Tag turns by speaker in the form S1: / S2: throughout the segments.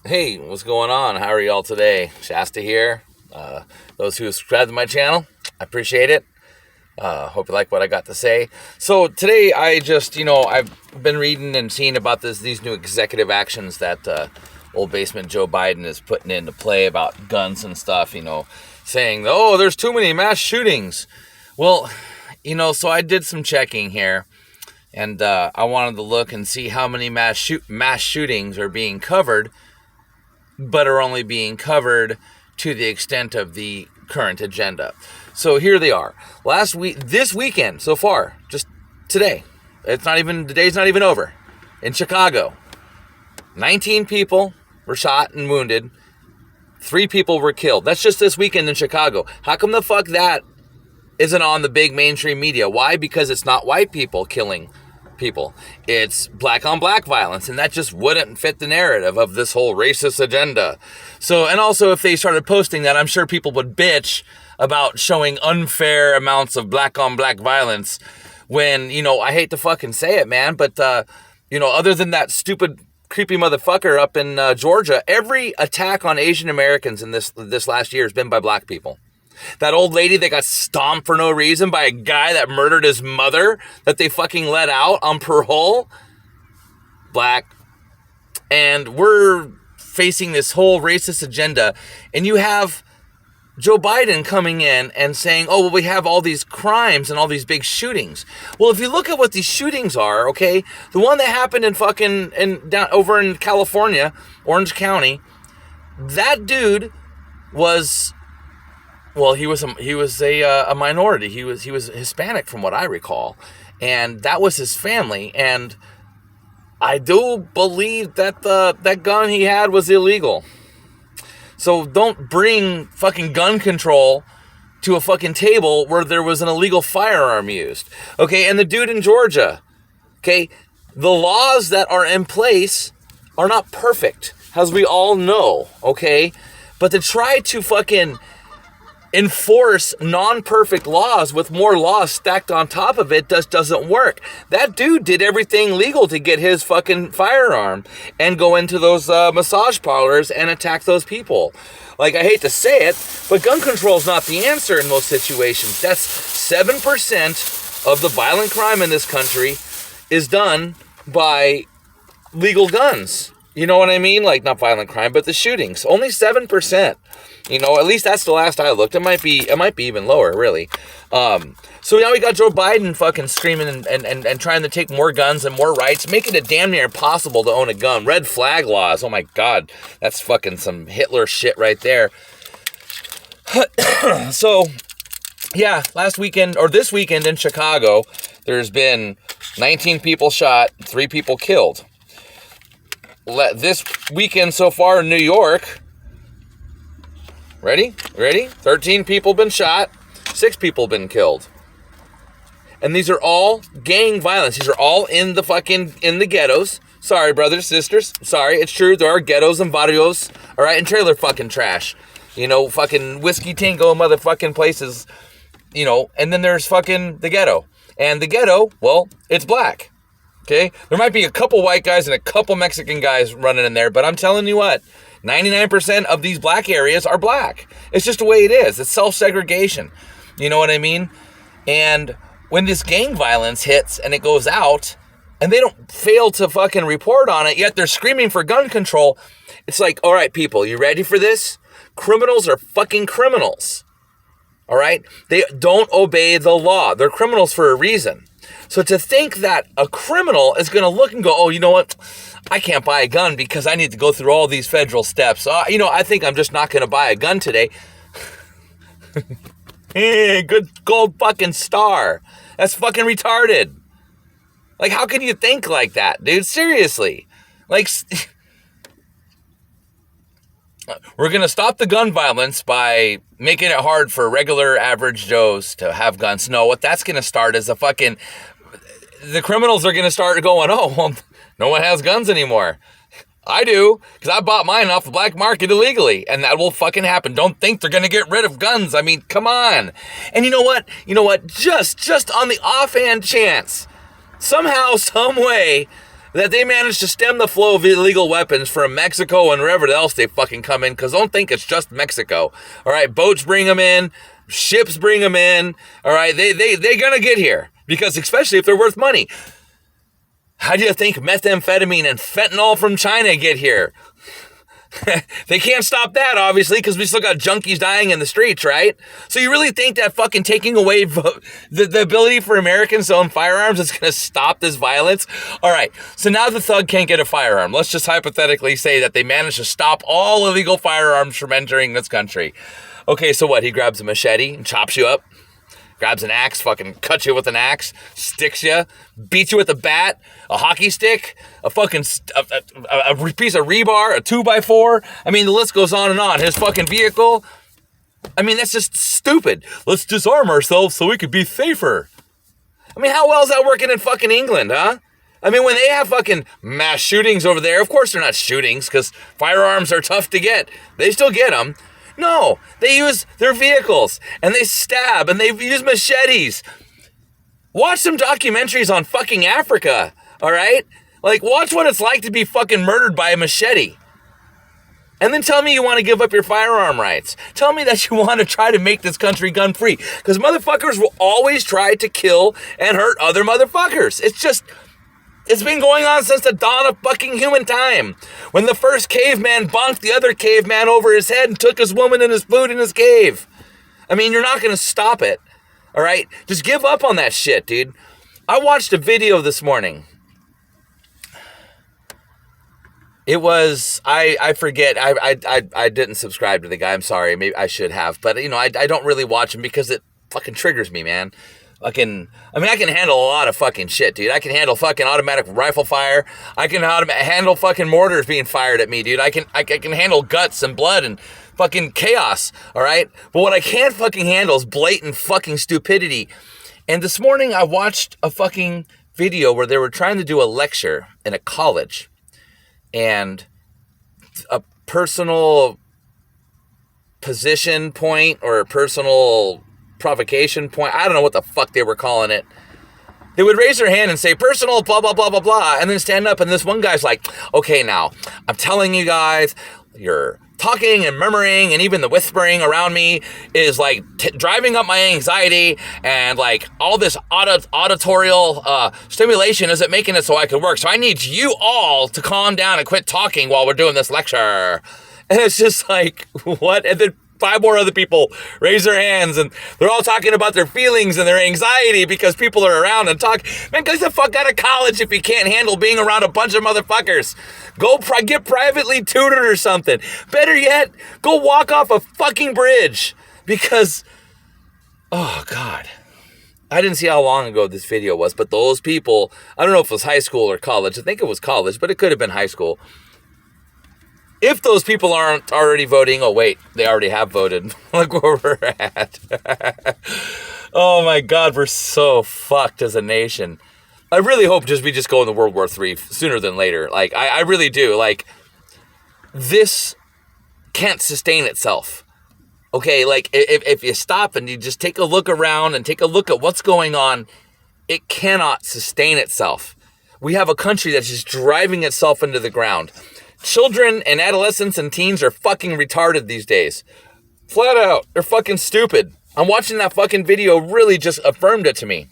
S1: Hey, what's going on? How are y'all today? Shasta here. Those who subscribe to my channel, I appreciate it. Hope you like what I got to say. So today I just, I've been reading and seeing about these new executive actions that old basement Joe Biden is putting into play about guns and stuff, saying, oh, there's too many mass shootings. Well, so I did some checking here, and I wanted to look and see how many mass shootings are being covered, but are only being covered to the extent of the current agenda. So here they are. This weekend so far, just today, the day's not even over. In Chicago, 19 people were shot and wounded. 3 people were killed. That's just this weekend in Chicago. How come the fuck that isn't on the big mainstream media? Why? Because it's not white people killing people. It's black on black violence, and that just wouldn't fit the narrative of this whole racist agenda. So, and also if they started posting that, I'm sure people would bitch about showing unfair amounts of black on black violence when, I hate to fucking say it, man, but, other than that stupid creepy motherfucker up in Georgia, every attack on Asian Americans in this last year has been by black people. That old lady that got stomped for no reason by a guy that murdered his mother that they fucking let out on parole, black. And we're facing this whole racist agenda, and you have Joe Biden coming in and saying, oh, well, we have all these crimes and all these big shootings. Well, if you look at what these shootings are, okay, the one that happened down over in California, Orange County, that dude was, well, he was a minority. He was Hispanic from what I recall, and that was his family. And I do believe that that gun he had was illegal. So don't bring fucking gun control to a fucking table where there was an illegal firearm used. Okay, and the dude in Georgia, okay, the laws that are in place are not perfect, as we all know, okay? But to try to fucking enforce non-perfect laws with more laws stacked on top of it just doesn't work. That dude did everything legal to get his fucking firearm and go into those massage parlors and attack those people. Like, I hate to say it, but gun control is not the answer in most situations. That's 7% of the violent crime in this country is done by legal guns. You know what I mean? Like, not violent crime, but the shootings. Only 7%. At least that's the last I looked. It might be even lower, really. So now we got Joe Biden fucking screaming and trying to take more guns and more rights, making it damn near impossible to own a gun. Red flag laws. Oh my God. That's fucking some Hitler shit right there. So, yeah, this weekend in Chicago, there's been 19 people shot, 3 people killed. This weekend so far in New York, ready? 13 people been shot, 6 people been killed. And these are all gang violence. These are all in the ghettos. Sorry, brothers, sisters. Sorry, it's true. There are ghettos and barrios, all right, and trailer fucking trash. Fucking Whiskey Tango motherfucking places, and then there's fucking the ghetto. And the ghetto, well, it's black. Okay? There might be a couple white guys and a couple Mexican guys running in there, but I'm telling you what, 99% of these black areas are black. It's just the way it is. It's self-segregation. You know what I mean? And when this gang violence hits and it goes out, and they don't fail to fucking report on it, yet they're screaming for gun control, it's like, all right, people, you ready for this? Criminals are fucking criminals. All right? They don't obey the law. They're criminals for a reason. So to think that a criminal is going to look and go, oh, you know what? I can't buy a gun because I need to go through all these federal steps. I think I'm just not going to buy a gun today. Hey, good gold fucking star. That's fucking retarded. Like, how can you think like that, dude? Seriously. Like, we're going to stop the gun violence by making it hard for regular average Joes to have guns. No, what that's going to start is the criminals are going to start going, oh, well, no one has guns anymore. I do, because I bought mine off the black market illegally, and that will fucking happen. Don't think they're going to get rid of guns. I mean, come on. And you know what? Just on the offhand chance, somehow, some way, that they managed to stem the flow of illegal weapons from Mexico and wherever else they fucking come in, because don't think it's just Mexico. All right, boats bring them in, ships bring them in. All right, they're gonna get here, because especially if they're worth money. How do you think methamphetamine and fentanyl from China get here? They can't stop that, obviously, because we still got junkies dying in the streets, right? So you really think that fucking taking away the ability for Americans to own firearms is going to stop this violence? All right, so now the thug can't get a firearm. Let's just hypothetically say that they managed to stop all illegal firearms from entering this country. Okay, so what? He grabs a machete and chops you up. Grabs an axe, fucking cuts you with an axe, sticks you, beats you with a bat, a hockey stick, a fucking a piece of rebar, a 2x4. I mean, the list goes on and on. His fucking vehicle. I mean, that's just stupid. Let's disarm ourselves so we could be safer. I mean, how well is that working in fucking England, huh? I mean, when they have fucking mass shootings over there, of course they're not shootings because firearms are tough to get. They still get them. No, they use their vehicles, and they stab, and they use machetes. Watch some documentaries on fucking Africa, all right? Like, watch what it's like to be fucking murdered by a machete. And then tell me you want to give up your firearm rights. Tell me that you want to try to make this country gun-free. Because motherfuckers will always try to kill and hurt other motherfuckers. It's been going on since the dawn of fucking human time. When the first caveman bonked the other caveman over his head and took his woman and his food in his cave. I mean, you're not going to stop it. All right? Just give up on that shit, dude. I watched a video this morning. It was, I forget, I didn't subscribe to the guy. I'm sorry. Maybe I should have. But, you know, I don't really watch him because it fucking triggers me, man. I can handle a lot of fucking shit, dude. I can handle fucking automatic rifle fire. I can handle fucking mortars being fired at me, dude. I can handle guts and blood and fucking chaos, all right? But what I can't fucking handle is blatant fucking stupidity. And this morning I watched a fucking video where they were trying to do a lecture in a college. And a personal position point or a personal provocation point, I don't know what the fuck they were calling it. They would raise their hand and say personal blah blah blah blah blah, and then stand up, and this one guy's like, okay, now I'm telling you guys, you're talking and murmuring and even the whispering around me is like driving up my anxiety, and like all this auditorial stimulation isn't making it so I could work, so I need you all to calm down and quit talking while we're doing this lecture. And it's just like, what? And then 5 more other people raise their hands, and they're all talking about their feelings and their anxiety because people are around and talk. Man, get the fuck out of college if you can't handle being around a bunch of motherfuckers. Go get privately tutored or something. Better yet, go walk off a fucking bridge because, oh God. I didn't see how long ago this video was, but those people, I don't know if it was high school or college. I think it was college, but it could have been high school. If those people aren't already voting, oh wait, they already have voted. Look where we're at. Oh my God, we're so fucked as a nation. I really hope we just go into World War III sooner than later. Like, I really do. Like, this can't sustain itself. Okay, like, if you stop and you just take a look around and take a look at what's going on, it cannot sustain itself. We have a country that's just driving itself into the ground. Children and adolescents and teens are fucking retarded these days. Flat out. They're fucking stupid. I'm watching that fucking video really just affirmed it to me.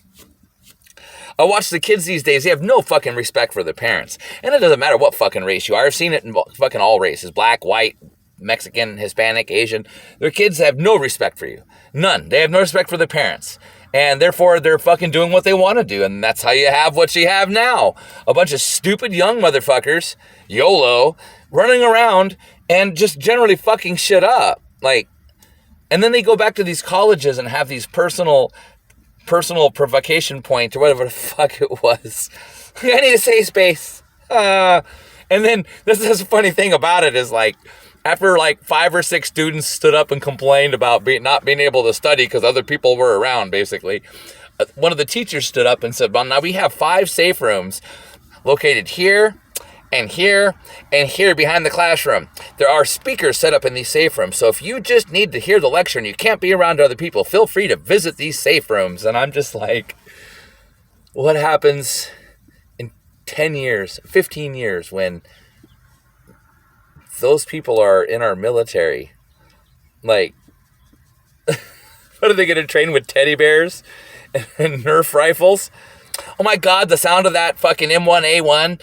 S1: I watch the kids these days. They have no fucking respect for their parents. And it doesn't matter what fucking race you are. I've seen it in fucking all races. Black, white, Mexican, Hispanic, Asian. Their kids have no respect for you. None. They have no respect for their parents. And therefore, they're fucking doing what they want to do. And that's how you have what you have now. A bunch of stupid young motherfuckers, YOLO, running around and just generally fucking shit up. Like, and then they go back to these colleges and have these personal provocation point or whatever the fuck it was. I need a safe space. And then this is a funny thing about it is like, after like 5 or 6 students stood up and complained about not being able to study because other people were around, basically, one of the teachers stood up and said, well, now we have 5 safe rooms located here and here and here behind the classroom. There are speakers set up in these safe rooms. So if you just need to hear the lecture and you can't be around other people, feel free to visit these safe rooms. And I'm just like, what happens 10 years, 15 years, when those people are in our military, like, what are they going to train with, teddy bears and Nerf rifles? Oh my God, the sound of that fucking M1A1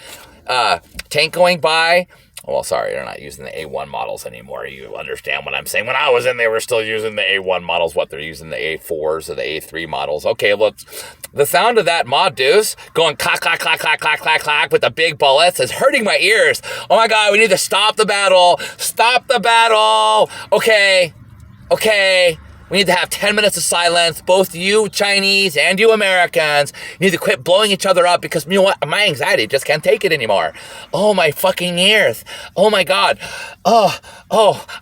S1: tank going by. Well, sorry, they're not using the A1 models anymore. You understand what I'm saying? When I was in, they were still using the A1 models. What, they're using the A4s or the A3 models. Okay, look, the sound of that mod deuce going clack, clack, clack, clack, clack, clack, clack with the big bullets is hurting my ears. Oh my God, we need to stop the battle. Stop the battle. Okay. We need to have 10 minutes of silence, both you Chinese and you Americans. You need to quit blowing each other up because, you know what, my anxiety just can't take it anymore. Oh, my fucking ears. Oh, my God. Oh,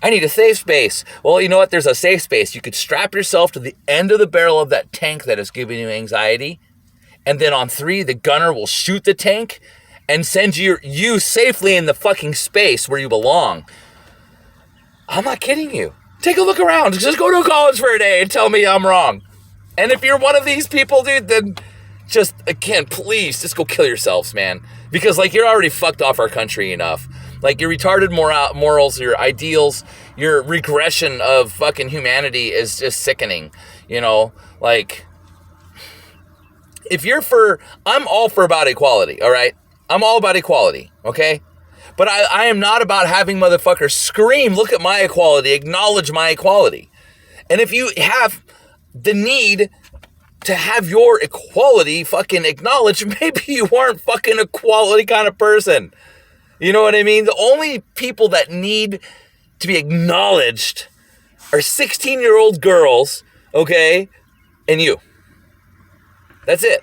S1: I need a safe space. Well, you know what, there's a safe space. You could strap yourself to the end of the barrel of that tank that is giving you anxiety, and then on 3, the gunner will shoot the tank and send you safely in the fucking space where you belong. I'm not kidding you. Take a look around. Just go to college for a day and tell me I'm wrong. And if you're one of these people, dude, then just, again, please, just go kill yourselves, man. Because, like, you're already fucked off our country enough. Like, your retarded morals, your ideals, your regression of fucking humanity is just sickening. You know, like, if you're I'm all for about equality, all right? I'm all about equality, okay? But I am not about having motherfuckers scream, look at my equality, acknowledge my equality. And if you have the need to have your equality fucking acknowledged, maybe you aren't fucking a quality kind of person. You know what I mean? The only people that need to be acknowledged are 16-year-old girls, okay? And you. That's it.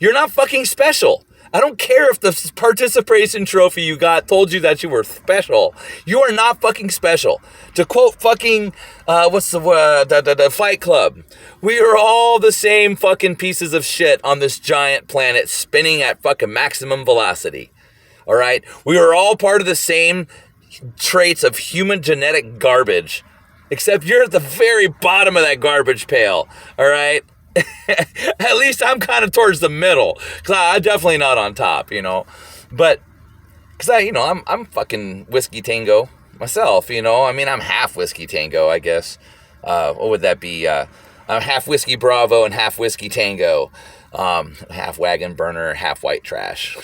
S1: You're not fucking special. I don't care if the participation trophy you got told you that you were special. You are not fucking special. To quote fucking, the Fight Club, we are all the same fucking pieces of shit on this giant planet spinning at fucking maximum velocity. All right? We are all part of the same traits of human genetic garbage, except you're at the very bottom of that garbage pail. All right? At least I'm kind of towards the middle, because I'm definitely not on top, you know, but because I'm fucking whiskey tango myself, you know. I mean, I'm half whiskey tango, I guess. What would that be? I'm half whiskey Bravo and half whiskey tango, half wagon burner, half white trash,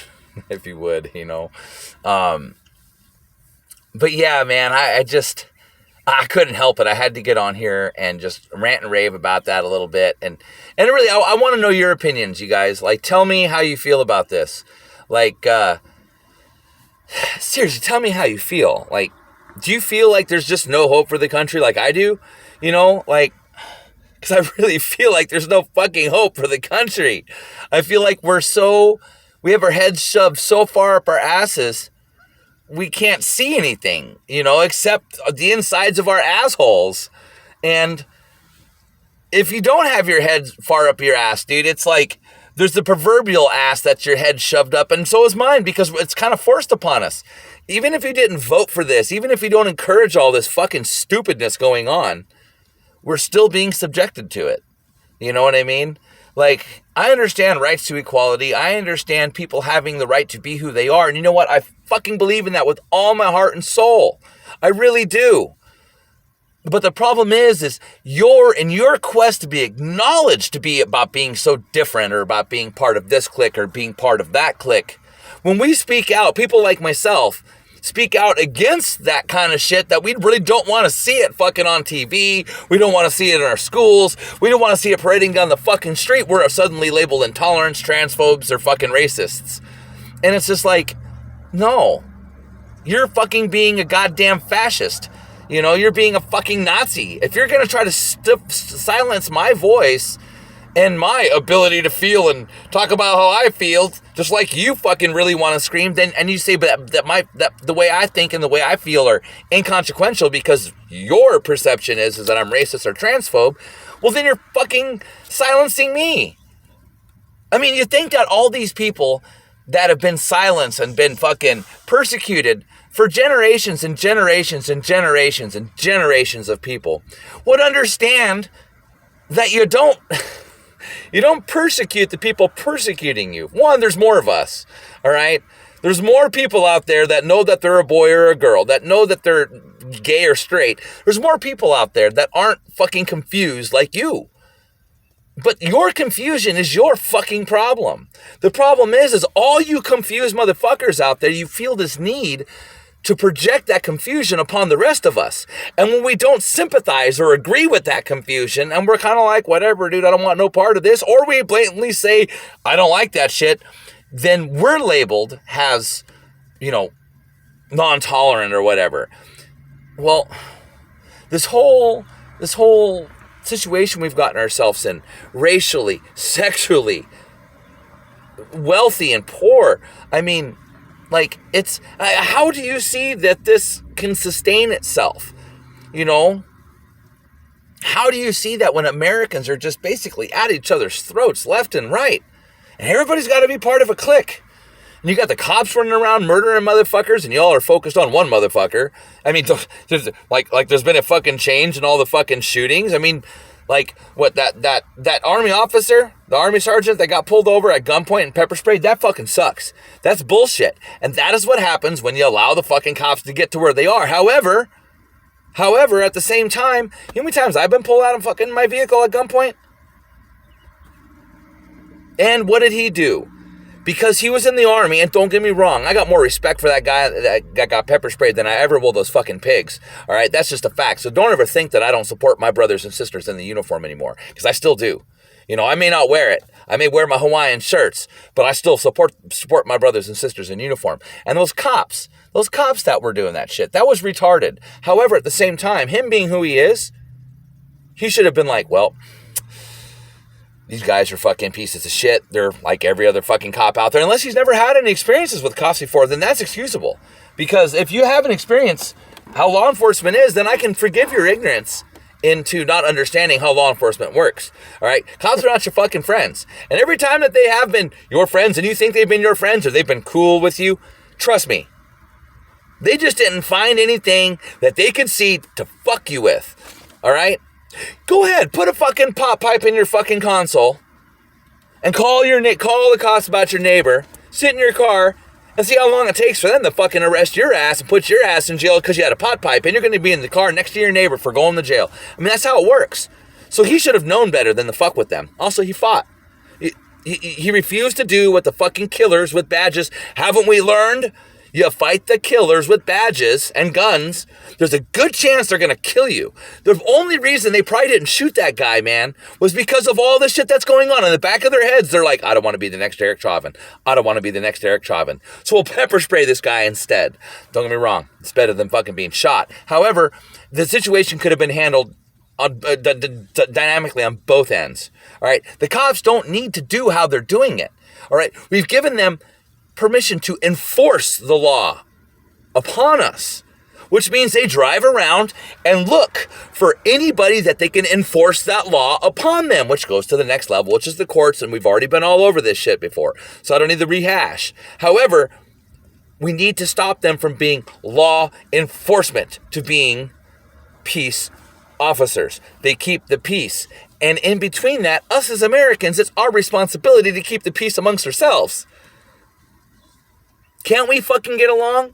S1: if you would, you know. But yeah, man, I couldn't help it. I had to get on here and just rant and rave about that a little bit. And really, I want to know your opinions, you guys. Like, tell me how you feel about this. Like, seriously, tell me how you feel. Like, do you feel like there's just no hope for the country like I do? You know, like, because I really feel like there's no fucking hope for the country. I feel like we have our heads shoved so far up our asses, we can't see anything, you know, except the insides of our assholes. And if you don't have your head far up your ass, dude, it's like there's the proverbial ass that's your head shoved up, and so is mine, because it's kind of forced upon us. Even if you didn't vote for this, even if you don't encourage all this fucking stupidness going on, we're still being subjected to it. You know what I mean? Like, I understand rights to equality. I understand people having the right to be who they are. And you know what? I fucking believe in that with all my heart and soul. I really do. But the problem is in your quest to be acknowledged to be about being so different, or about being part of this clique or being part of that clique, when we speak out, people like myself speak out against that kind of shit that we really don't want to see it fucking on TV. We don't want to see it in our schools. We don't want to see it parading down the fucking street. We're suddenly labeled intolerants, transphobes, or fucking racists. And it's just like, no, you're fucking being a goddamn fascist. You know, you're being a fucking Nazi. If you're going to try to silence my voice and my ability to feel and talk about how I feel, just like you fucking really want to scream, then, and you say, but that the way I think and the way I feel are inconsequential because your perception is that I'm racist or transphobe, well, then you're fucking silencing me. I mean, you think that all these people that have been silenced and been fucking persecuted for generations and generations and generations and generations of people would understand that you don't You don't persecute the people persecuting you. One, there's more of us, all right? There's more people out there that know that they're a boy or a girl, that know that they're gay or straight. There's more people out there that aren't fucking confused like you. But your confusion is your fucking problem. The problem is all you confused motherfuckers out there, you feel this need to project that confusion upon the rest of us. And when we don't sympathize or agree with that confusion, and we're kind of like, whatever, dude, I don't want no part of this, or we blatantly say, I don't like that shit, then we're labeled as, non-tolerant or whatever. Well, this whole situation we've gotten ourselves in, racially, sexually, wealthy and poor, I mean, like, it's, how do you see that this can sustain itself? How do you see that when Americans are just basically at each other's throats left and right? And everybody's got to be part of a clique. And you got the cops running around murdering motherfuckers, and y'all are focused on one motherfucker. I mean, there's been a fucking change in all the fucking shootings. I mean, like, what, that army officer, the army sergeant that got pulled over at gunpoint and pepper sprayed, that fucking sucks. That's bullshit. And that is what happens when you allow the fucking cops to get to where they are. However, at the same time, you know how many times I've been pulled out of fucking my vehicle at gunpoint? And what did he do? Because he was in the army, and don't get me wrong, I got more respect for that guy that got pepper sprayed than I ever will those fucking pigs. All right, that's just a fact. So don't ever think that I don't support my brothers and sisters in the uniform anymore, because I still do. I may not wear it. I may wear my Hawaiian shirts, but I still support my brothers and sisters in uniform. And those cops that were doing that shit, that was retarded. However, at the same time, him being who he is, he should have been like, well, these guys are fucking pieces of shit. They're like every other fucking cop out there. Unless he's never had any experiences with cops before, then that's excusable. Because if you haven't experienced how law enforcement is, then I can forgive your ignorance into not understanding how law enforcement works. All right? Cops are not your fucking friends. And every time that they have been your friends and you think they've been your friends or they've been cool with you, trust me, they just didn't find anything that they could see to fuck you with. All right? Go ahead, put a fucking pop pipe in your fucking console and call the cops about your neighbor, sit in your car, and see how long it takes for them to fucking arrest your ass and put your ass in jail because you had a pot pipe, and you're going to be in the car next to your neighbor for going to jail. I mean, that's how it works. So he should have known better than to fuck with them. Also, he fought. He refused to do what the fucking killers with badges, haven't we learned? You fight the killers with badges and guns, there's a good chance they're going to kill you. The only reason they probably didn't shoot that guy, man, was because of all the shit that's going on. In the back of their heads, they're like, I don't want to be the next Eric Chauvin. I don't want to be the next Eric Chauvin. So we'll pepper spray this guy instead. Don't get me wrong. It's better than fucking being shot. However, the situation could have been handled dynamically on both ends. All right. The cops don't need to do how they're doing it. All right. We've given them permission to enforce the law upon us, which means they drive around and look for anybody that they can enforce that law upon them, which goes to the next level, which is the courts. And we've already been all over this shit before, so I don't need to rehash. However, we need to stop them from being law enforcement to being peace officers. They keep the peace. And in between that, us as Americans, it's our responsibility to keep the peace amongst ourselves. Can't we fucking get along?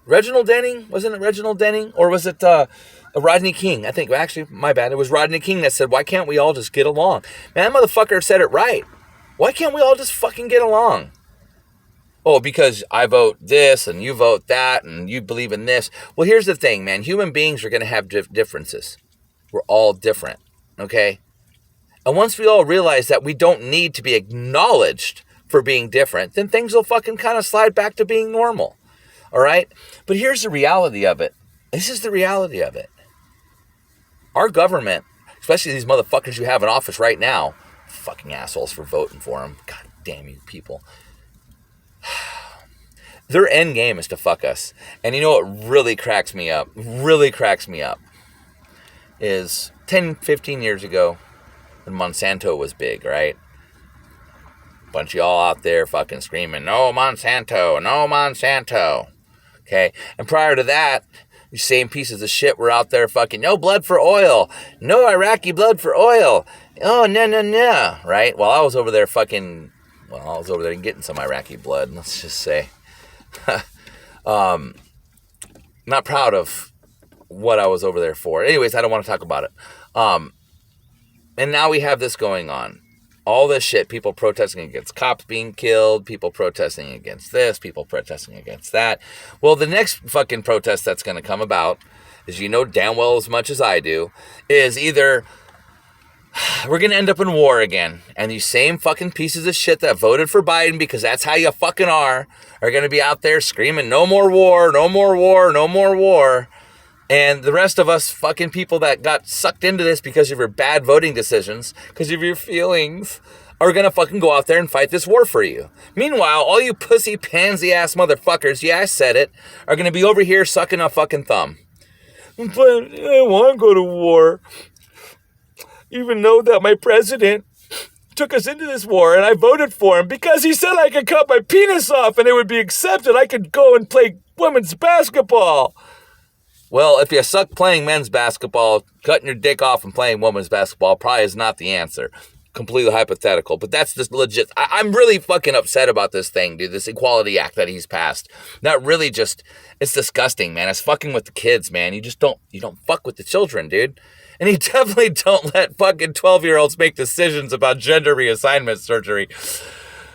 S1: Reginald Denning? Wasn't it Reginald Denning? Or was it Rodney King? I think, actually, my bad. It was Rodney King that said, why can't we all just get along? Man, that motherfucker said it right. Why can't we all just fucking get along? Oh, because I vote this and you vote that and you believe in this. Well, here's the thing, man. Human beings are going to have differences. We're all different, okay? And once we all realize that we don't need to be acknowledged for being different, then things will fucking kind of slide back to being normal. All right? But here's the reality of it. This is the reality of it. Our government, especially these motherfuckers you have in office right now, fucking assholes for voting for them. God damn you people. Their end game is to fuck us. And you know what really cracks me up? Is 10, 15 years ago when Monsanto was big, right? Bunch of y'all out there fucking screaming, no Monsanto, no Monsanto. Okay? And prior to that, these same pieces of shit were out there fucking, no blood for oil, no Iraqi blood for oil. Oh, no, no, no, right? Well, I was over there getting some Iraqi blood, let's just say. Not proud of what I was over there for. Anyways, I don't want to talk about it. And now we have this going on. All this shit, people protesting against cops being killed, people protesting against this, people protesting against that. Well, the next fucking protest that's going to come about, as you know damn well as much as I do, is either we're going to end up in war again, and these same fucking pieces of shit that voted for Biden because that's how you fucking are going to be out there screaming, no more war, no more war, no more war. And the rest of us fucking people that got sucked into this because of your bad voting decisions, because of your feelings, are going to fucking go out there and fight this war for you. Meanwhile, all you pussy pansy ass motherfuckers, yeah, I said it, are going to be over here sucking a fucking thumb. But I don't want to go to war. Even though that my president took us into this war and I voted for him because he said I could cut my penis off and it would be accepted. I could go and play women's basketball. Well, if you suck playing men's basketball, cutting your dick off and playing women's basketball probably is not the answer. Completely hypothetical, but that's just legit. I'm really fucking upset about this thing, dude. This Equality Act that he's passed. That really just, it's disgusting, man. It's fucking with the kids, man. You don't fuck with the children, dude. And you definitely don't let fucking 12-year-olds make decisions about gender reassignment surgery.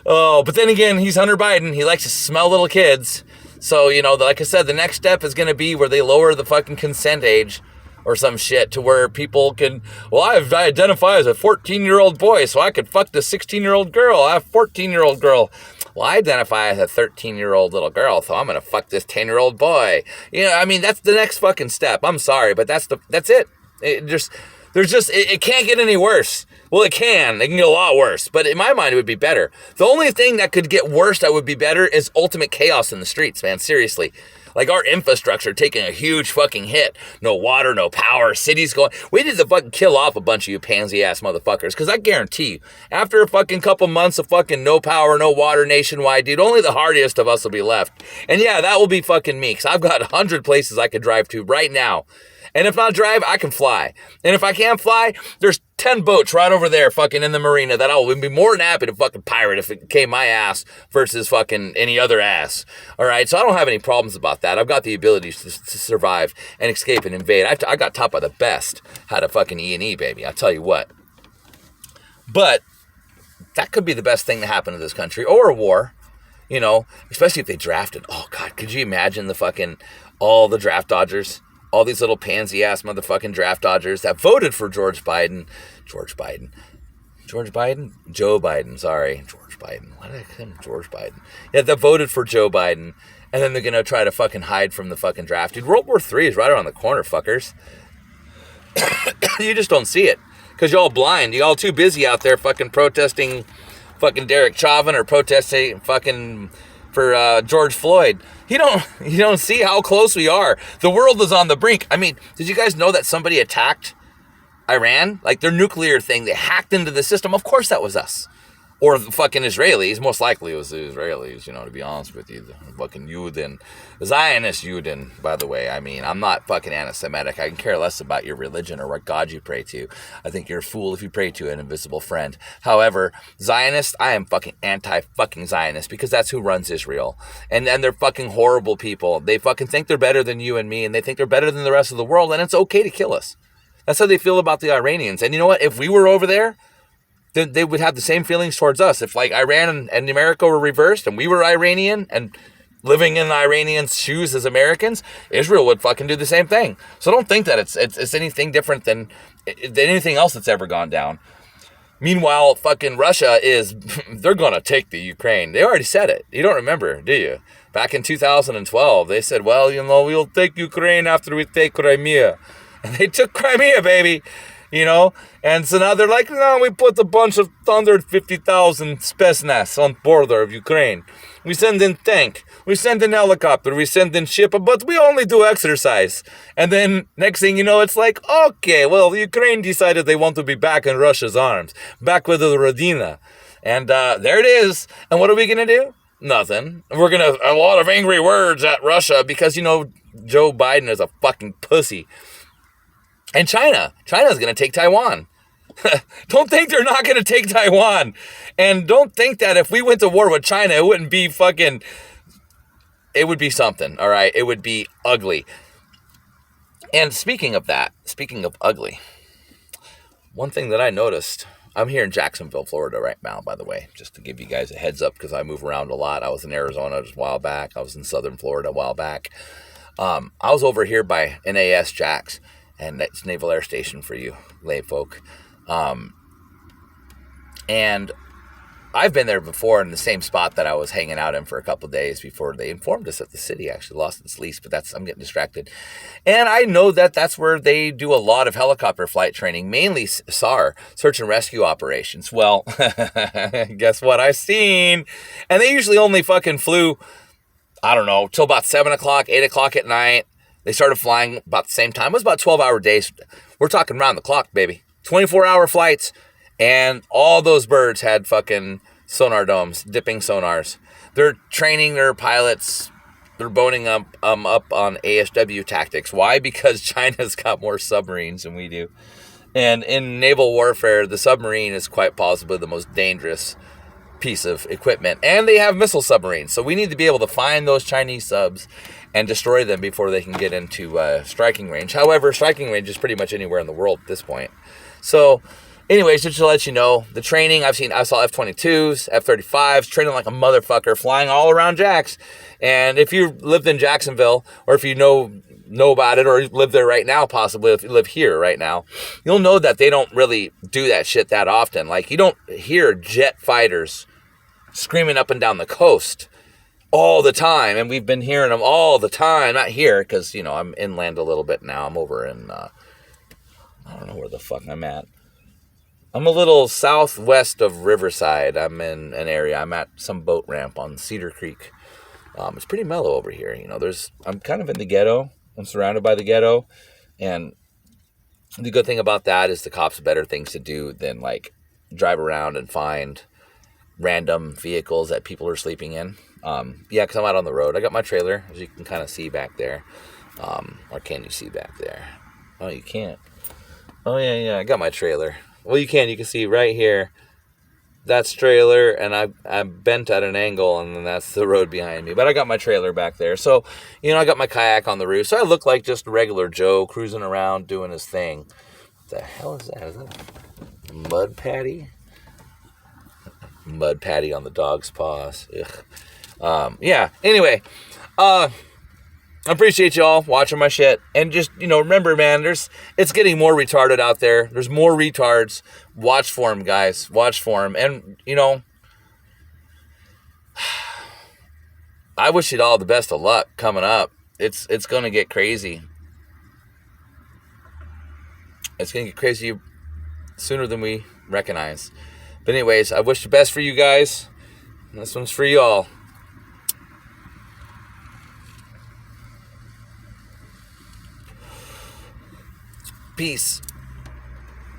S1: Oh, but then again, he's Hunter Biden. He likes to smell little kids. So, like I said, the next step is going to be where they lower the fucking consent age or some shit to where people can, well, I identify as a 14-year-old boy, so I could fuck the 16-year-old girl. I'm a 14-year-old girl. Well, I identify as a 13-year-old little girl, so I'm going to fuck this 10-year-old boy. That's the next fucking step. I'm sorry, but that's it. It can't get any worse. Well, it can get a lot worse, but in my mind, it would be better. The only thing that could get worse that would be better is ultimate chaos in the streets, man. Seriously. Like our infrastructure taking a huge fucking hit. No water, no power, cities going. We need to fucking kill off a bunch of you pansy ass motherfuckers. Because I guarantee you, after a fucking couple months of fucking no power, no water nationwide, dude, only the hardiest of us will be left. And yeah, that will be fucking me. Because I've got 100 places I could drive to right now. And if not drive, I can fly. And if I can't fly, there's 10 boats right over there fucking in the marina that I would be more than happy to fucking pirate if it came my ass versus fucking any other ass. All right, so I don't have any problems about that. I've got the ability to survive and escape and invade. I got taught by the best how to fucking E&E, baby. I'll tell you what. But that could be the best thing to happen to this country, or a war, especially if they drafted. Oh, God, could you imagine all the draft dodgers? All these little pansy-ass motherfucking draft dodgers that voted for Joe Biden. Joe Biden. Why did I call him George Biden? Yeah, that voted for Joe Biden, and then they're going to try to fucking hide from the fucking draft. Dude, World War III is right around the corner, fuckers. You just don't see it, because you're all blind. You're all too busy out there fucking protesting fucking Derek Chauvin or protesting fucking for George Floyd. You don't see how close we are. The world is on the brink. I mean, did you guys know that somebody attacked Iran? Like their nuclear thing, they hacked into the system. Of course that was us. Or the fucking Israelis. Most likely it was the Israelis, to be honest with you. The fucking Yuden. Zionist Yuden, by the way. I mean, I'm not fucking anti-Semitic. I can care less about your religion or what God you pray to. I think you're a fool if you pray to an invisible friend. However, Zionist, I am fucking anti-fucking Zionist because that's who runs Israel. And they're fucking horrible people. They fucking think they're better than you and me, and they think they're better than the rest of the world, and it's okay to kill us. That's how they feel about the Iranians. And you know what? If we were over there, then they would have the same feelings towards us. If like Iran and America were reversed and we were Iranian and living in the Iranians' shoes as Americans, Israel would fucking do the same thing. So don't think that it's anything different than anything else that's ever gone down. Meanwhile, fucking Russia they're going to take the Ukraine. They already said it. You don't remember, do you? Back in 2012, they said, well, we'll take Ukraine after we take Crimea. And they took Crimea, baby. And so now they're like, no, we put a bunch of 150,000 Spetsnaz on border of Ukraine. We send in tank, we send in helicopter, we send in ship, but we only do exercise. And then next thing you know, it's like, okay, well, Ukraine decided they want to be back in Russia's arms, back with the Rodina. And there it is. And what are we going to do? Nothing. We're going to, a lot of angry words at Russia because, Joe Biden is a fucking pussy. And China's going to take Taiwan. Don't think they're not going to take Taiwan. And don't think that if we went to war with China, it wouldn't be fucking... It would be something, all right? It would be ugly. And speaking of that, speaking of ugly, one thing that I noticed... I'm here in Jacksonville, Florida right now, by the way, just to give you guys a heads up, because I move around a lot. I was in Arizona just a while back. I was in southern Florida a while back. I was over here by NAS Jax, and that's Naval Air Station for you lay folk. And I've been there before in the same spot that I was hanging out in for a couple of days before they informed us that the city actually lost its lease, but I'm getting distracted. And I know that that's where they do a lot of helicopter flight training, mainly SAR, search and rescue operations. Well, guess what I seen? And they usually only fucking flew, I don't know, till about 7 o'clock, 8 o'clock at night. They started flying about the same time. It was about 12-hour days. We're talking round the clock, baby. 24-hour flights. And all those birds had fucking sonar domes, dipping sonars. They're training their pilots. They're boning up on ASW tactics. Why? Because China's got more submarines than we do. And in naval warfare, the submarine is quite possibly the most dangerous piece of equipment. And they have missile submarines. So we need to be able to find those Chinese subs and destroy them before they can get into striking range. However, striking range is pretty much anywhere in the world at this point. So... anyways, just to let you know, the training, I saw F-22s, F-35s, training like a motherfucker, flying all around Jax. And if you lived in Jacksonville, or if you know about it, or live there right now, possibly, if you live here right now, you'll know that they don't really do that shit that often. Like, you don't hear jet fighters screaming up and down the coast all the time. And we've been hearing them all the time. Not here, because, I'm inland a little bit now. I'm over in, I don't know where the fuck I'm at. I'm a little southwest of Riverside. I'm in an area. I'm at some boat ramp on Cedar Creek. It's pretty mellow over here. I'm kind of in the ghetto. I'm surrounded by the ghetto. And the good thing about that is the cops have better things to do than, like, drive around and find random vehicles that people are sleeping in. Because I'm out on the road. I got my trailer, as you can kind of see back there. Or can you see back there? Oh, you can't. Oh, yeah, I got my trailer. Well, you can see right here, that's trailer, and I'm bent at an angle, and then that's the road behind me. But I got my trailer back there. So, I got my kayak on the roof. So I look like just a regular Joe cruising around doing his thing. What the hell is that? Is that a mud patty? Mud patty on the dog's paws. Ugh. Anyway, I appreciate y'all watching my shit. And just, remember, man, it's getting more retarded out there. There's more retards. Watch for them, guys. Watch for them. And, I wish you all the best of luck coming up. It's going to get crazy. It's going to get crazy sooner than we recognize. But anyways, I wish the best for you guys. And this one's for y'all. Peace.